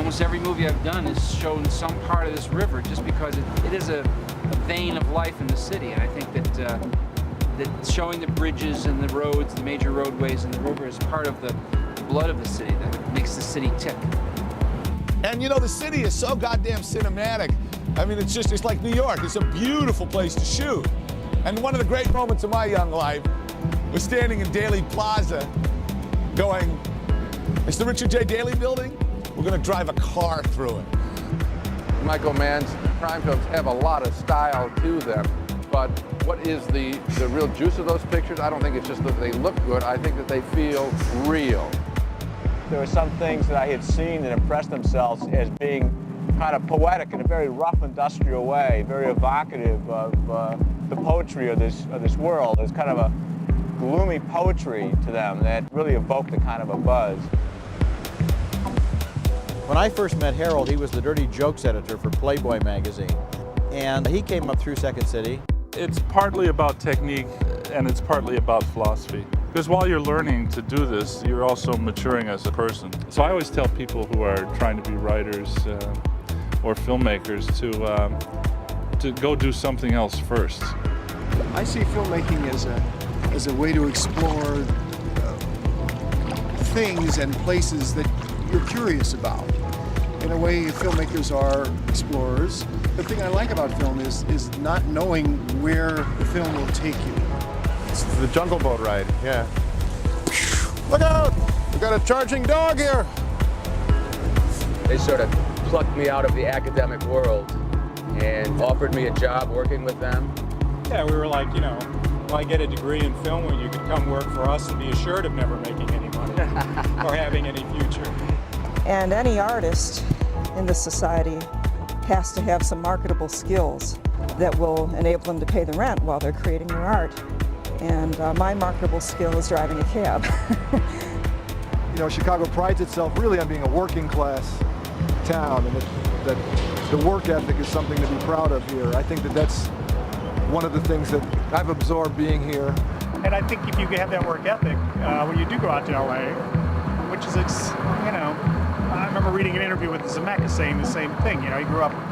almost every movie I've done has shown some part of this river just because it is a vein of life in the city. And I think that showing the bridges and the roads, the major roadways and the river is part of the blood of the city that makes the city tick. And you know, the city is so goddamn cinematic. I mean, it's like New York. It's a beautiful place to shoot. And one of the great moments of my young life was standing in Daley Plaza going, it's the Richard J. Daley building? We're gonna drive a car through it. Michael Mann's crime films have a lot of style to them, but what is the real juice of those pictures? I don't think it's just that they look good, I think that they feel real. There were some things that I had seen that impressed themselves as being kind of poetic in a very rough industrial way, very evocative of the poetry of this world. There's kind of a gloomy poetry to them that really evoked a kind of a buzz. When I first met Harold, he was the dirty jokes editor for Playboy magazine. And he came up through Second City. It's partly about technique and it's partly about philosophy. Because while you're learning to do this, you're also maturing as a person. So I always tell people who are trying to be writers or filmmakers to go do something else first. I see filmmaking as a way to explore things and places that you're curious about. In a way, filmmakers are explorers. The thing I like about film is not knowing where the film will take you. It's the jungle boat ride, yeah. Look out! We got a charging dog here! They sort of plucked me out of the academic world and offered me a job working with them. Yeah, we were like, you know, why get a degree in film when you could come work for us and be assured of never making any money or having any future. And any artist in this society has to have some marketable skills that will enable them to pay the rent while they're creating their art. And my marketable skill is driving a cab. You know, Chicago prides itself really on being a working class town, and that the work ethic is something to be proud of here. I think that's one of the things that I've absorbed being here. And I think if you have that work ethic, when you do go out to LA, which is, you know, I remember reading an interview with Zemeckis saying the same thing. You know,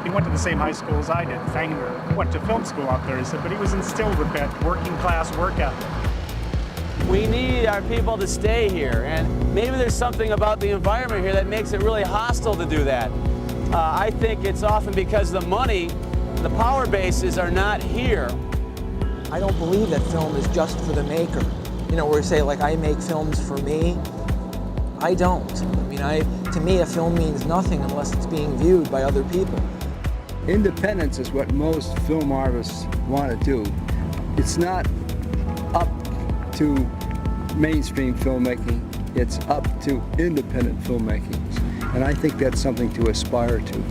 he went to the same high school as I did, Fanger. Went to film school out there, he said, but he was instilled with that working class work ethic. We need our people to stay here, and maybe there's something about the environment here that makes it really hostile to do that. I think it's often because the money, the power bases are not here. I don't believe that film is just for the maker. You know, where you say, like, I make films for me. I don't. I mean, to me, a film means nothing unless it's being viewed by other people. Independence is what most film artists want to do. It's not up to mainstream filmmaking, it's up to independent filmmaking. And I think that's something to aspire to.